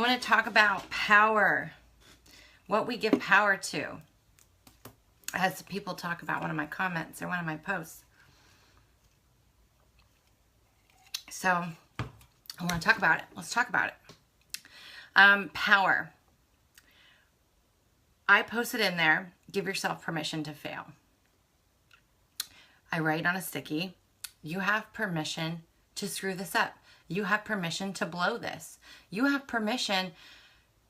I want to talk about power, what we give power to. As people talk about one of my comments or one of my posts. So I want to talk about it. Let's talk about it. Power. I posted in there, give yourself permission to fail. I write on a sticky, you have permission to screw this up. You have permission to blow this. You have permission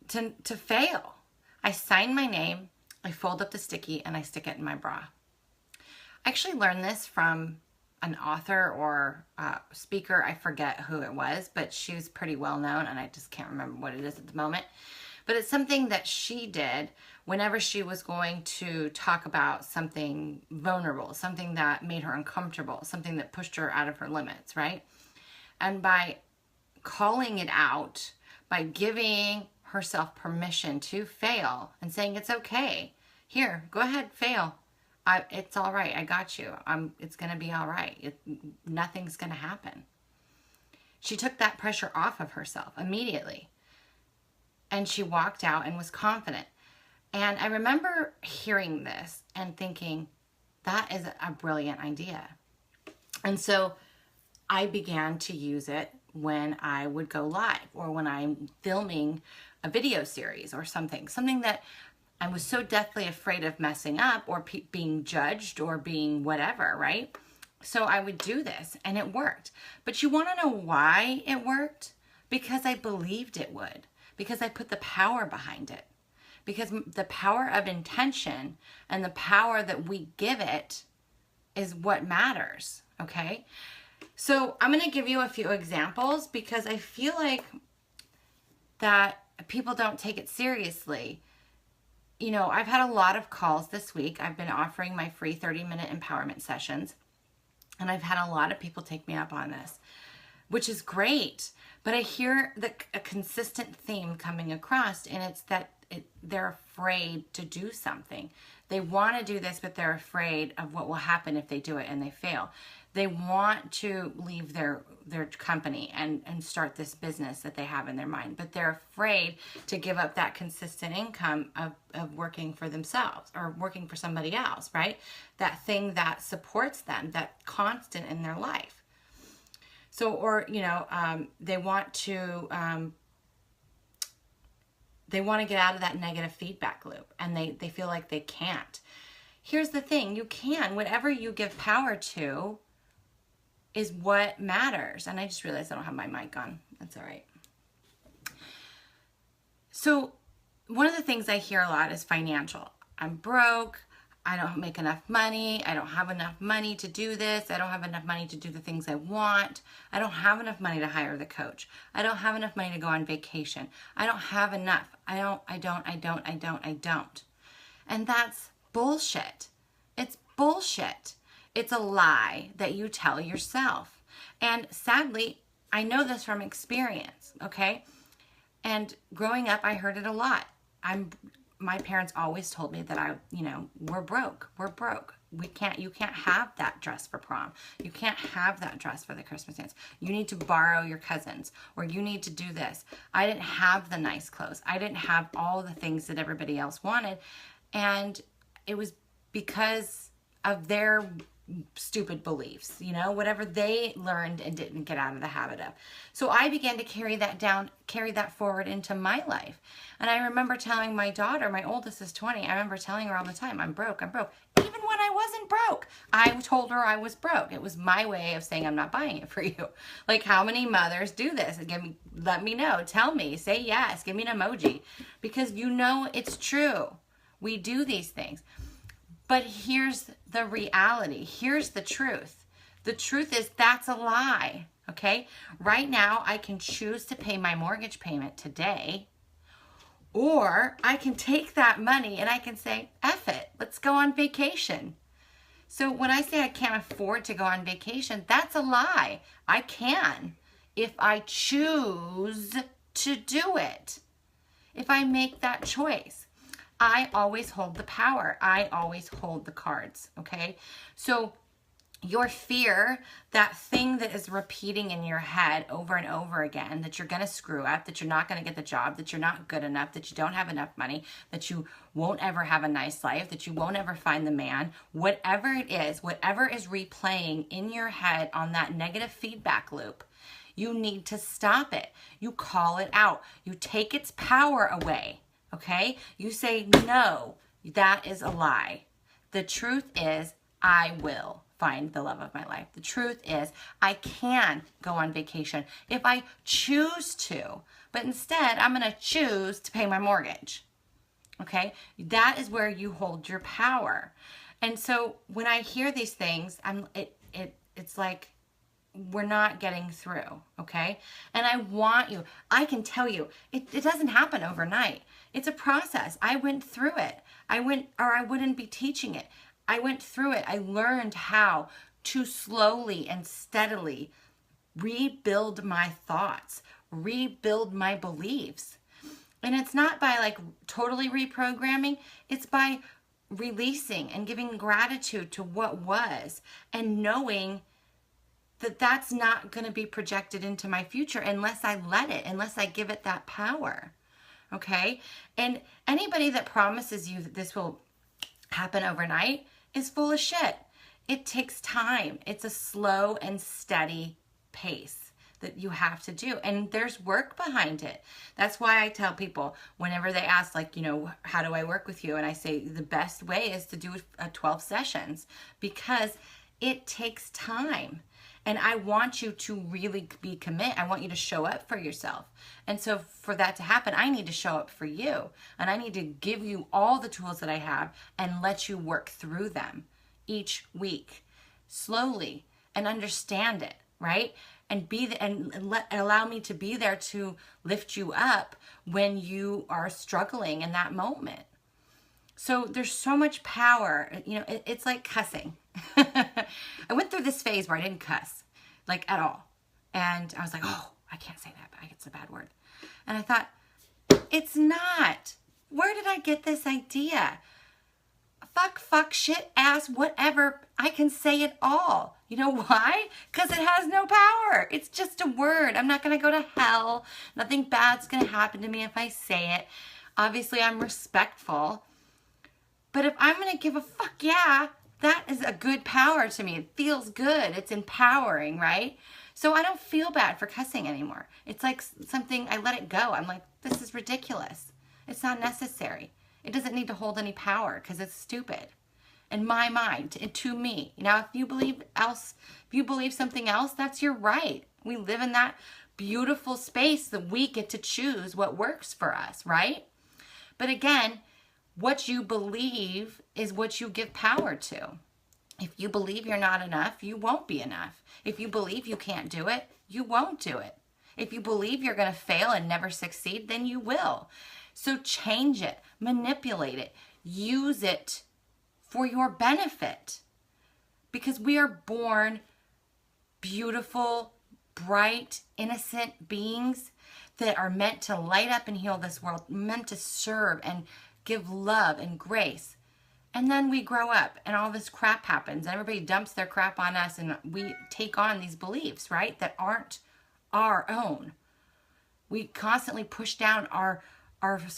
to fail. I sign my name, I fold up the sticky, and I stick it in my bra. I actually learned this from an author or speaker. I forget who it was, but she was pretty well known, and I just can't remember what it is at the moment. But it's something that she did whenever she was going to talk about something vulnerable, something that made her uncomfortable, something that pushed her out of her limits, right? And by calling it out, by giving herself permission to fail and saying, it's okay. Here, go ahead, fail. It's all right. I got you. It's going to be all right. Nothing's going to happen. She took that pressure off of herself immediately. And she walked out and was confident. And I remember hearing this and thinking, that is a brilliant idea. And so I began to use it when I would go live or when I'm filming a video series or something that I was so deathly afraid of messing up or being judged or being whatever, right? So I would do this and it worked. But you want to know why it worked? Because I believed it would. Because I put the power behind it. Because the power of intention and the power that we give it is what matters, okay? So I'm going to give you a few examples because I feel like that people don't take it seriously. You know, I've had a lot of calls this week. I've been offering my free 30-minute empowerment sessions, and I've had a lot of people take me up on this, which is great. But I hear a consistent theme coming across, and it's that they're afraid to do something. They want to do this, but they're afraid of what will happen if they do it and they fail. They want to leave their company and start this business that they have in their mind, but they're afraid to give up that consistent income of working for themselves or working for somebody else, right? That thing that supports them, that constant in their life. So, or, you know, they want to get out of that negative feedback loop, and they feel like they can't. Here's the thing, you can. Whatever you give power to is what matters. And I just realized I don't have my mic on. That's all right. So one of the things I hear a lot is financial. I'm broke. I don't make enough money. I don't have enough money to do this. I don't have enough money to do the things I want. I don't have enough money to hire the coach. I don't have enough money to go on vacation. I don't have enough. I don't. And that's bullshit. It's bullshit. It's a lie that you tell yourself. And sadly, I know this from experience, okay? And growing up, I heard it a lot. My parents always told me that we're broke. You can't have that dress for prom. You can't have that dress for the Christmas dance. You need to borrow your cousin's, or you need to do this. I didn't have the nice clothes. I didn't have all the things that everybody else wanted. And it was because of their stupid beliefs, whatever they learned and didn't get out of the habit of. So I began to carry that forward into my life. And I remember telling my daughter, my oldest is 20, I remember telling her all the time, I'm broke. Even when I wasn't broke, I told her I was broke. It was my way of saying I'm not buying it for you. Like, how many mothers do this? Let me know, tell me, say yes, give me an emoji, because it's true. We do these things. But here's the reality. Here's the truth. The truth is that's a lie, okay? Right now, I can choose to pay my mortgage payment today, or I can take that money and I can say, F it, let's go on vacation. So when I say I can't afford to go on vacation, that's a lie. I can if I choose to do it, if I make that choice. I always hold the power. I always hold the cards, okay? So your fear, that thing that is repeating in your head over and over again, that you're going to screw up, that you're not going to get the job, that you're not good enough, that you don't have enough money, that you won't ever have a nice life, that you won't ever find the man, whatever it is, whatever is replaying in your head on that negative feedback loop, you need to stop it. You call it out. You take its power away, okay? You say, no, that is a lie. The truth is, I will find the love of my life. The truth is, I can go on vacation if I choose to, but instead I'm going to choose to pay my mortgage. Okay? That is where you hold your power. And so when I hear these things, it's like we're not getting through, okay? And I can tell you, it doesn't happen overnight. It's a process. I went through it. I wouldn't be teaching it. I went through it. I learned how to slowly and steadily rebuild my thoughts, rebuild my beliefs. And it's not by like totally reprogramming. It's by releasing and giving gratitude to what was and knowing that that's not going to be projected into my future unless I let it, unless I give it that power. Okay? And anybody that promises you that this will happen overnight is full of shit. It takes time. It's a slow and steady pace that you have to do. And there's work behind it. That's why I tell people whenever they ask, like, you know, how do I work with you? And I say the best way is to do 12 sessions because it takes time. And I want you to really be committed. I want you to show up for yourself. And so for that to happen, I need to show up for you. And I need to give you all the tools that I have and let you work through them each week, slowly, and understand it, right? And allow me to be there to lift you up when you are struggling in that moment. So there's so much power. You know, it's like cussing. I went through this phase where I didn't cuss, like at all. And I was like, oh, I can't say that, but it's a bad word. And I thought, it's not. Where did I get this idea? Fuck, shit, ass, whatever. I can say it all. You know why? Because it has no power. It's just a word. I'm not going to go to hell. Nothing bad's going to happen to me if I say it. Obviously, I'm respectful. But if I'm going to give a fuck yeah, that is a good power to me. It feels good. It's empowering, right? So I don't feel bad for cussing anymore. It's like something, I let it go. I'm like, this is ridiculous. It's not necessary. It doesn't need to hold any power because it's stupid. In my mind, to me. Now, if you believe something else, that's your right. We live in that beautiful space that we get to choose what works for us, right? But again, what you believe is what you give power to. If you believe you're not enough, you won't be enough. If you believe you can't do it, you won't do it. If you believe you're going to fail and never succeed, then you will. So change it, manipulate it, use it for your benefit. Because we are born beautiful, bright, innocent beings that are meant to light up and heal this world, meant to serve and give love and grace. And then we grow up and all this crap happens and everybody dumps their crap on us and we take on these beliefs, right, that aren't our own. We constantly push down our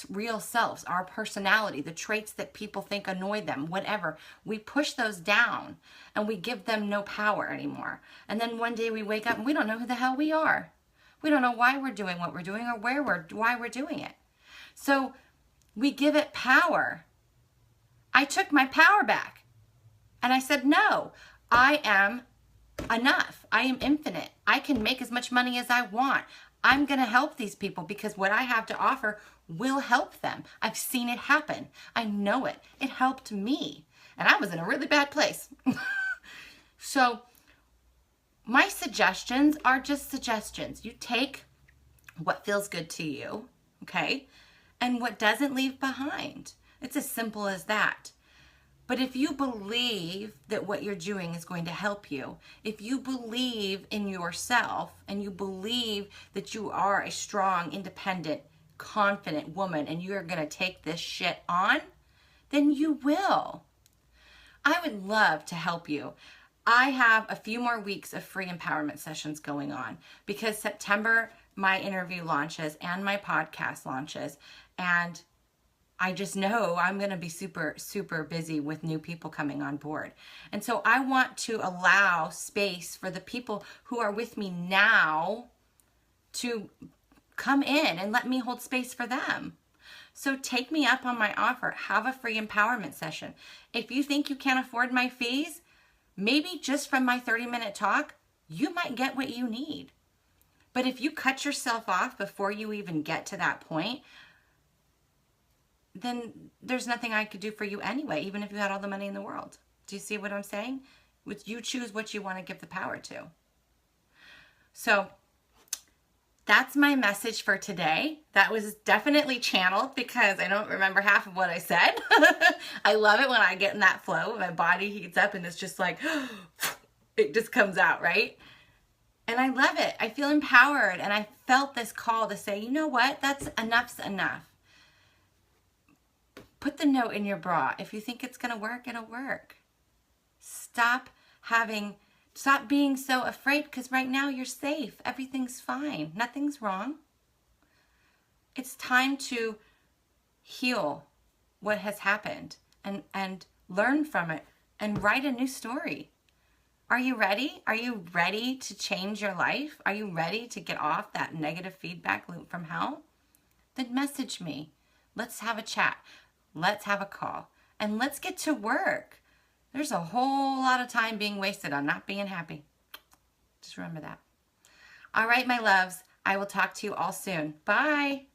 real selves, our personality, the traits that people think annoy them, whatever. We push those down and we give them no power anymore. And then one day we wake up and we don't know who the hell we are. We don't know why we're doing what we're doing or why we're doing it. So we give it power. I took my power back and I said, no, I am enough. I am infinite. I can make as much money as I want. I'm going to help these people because what I have to offer will help them. I've seen it happen. I know it. It helped me. And I was in a really bad place. So my suggestions are just suggestions. You take what feels good to you, okay? And what doesn't, leave behind. It's as simple as that. But if you believe that what you're doing is going to help you, if you believe in yourself and you believe that you are a strong, independent, confident woman and you're going to take this shit on, then you will. I would love to help you. I have a few more weeks of free empowerment sessions going on because September, my interview launches and my podcast launches. And I just know I'm going to be super, super busy with new people coming on board. And so I want to allow space for the people who are with me now to come in and let me hold space for them. So take me up on my offer. Have a free empowerment session. If you think you can't afford my fees, maybe just from my 30-minute talk, you might get what you need. But if you cut yourself off before you even get to that point, then there's nothing I could do for you anyway, even if you had all the money in the world. Do you see what I'm saying? You choose what you want to give the power to. So that's my message for today. That was definitely channeled because I don't remember half of what I said. I love it when I get in that flow. My body heats up and it's just like, it just comes out, right? And I love it. I feel empowered. And I felt this call to say, you know what? That's enough's enough. Put the note in your bra. If you think it's going to work, it'll work. Stop being so afraid because right now you're safe. Everything's fine. Nothing's wrong. It's time to heal what has happened and learn from it and write a new story. Are you ready? Are you ready to change your life? Are you ready to get off that negative feedback loop from hell? Then message me. Let's have a chat. Let's have a call. And let's get to work. There's a whole lot of time being wasted on not being happy. Just remember that. All right, my loves. I will talk to you all soon. Bye.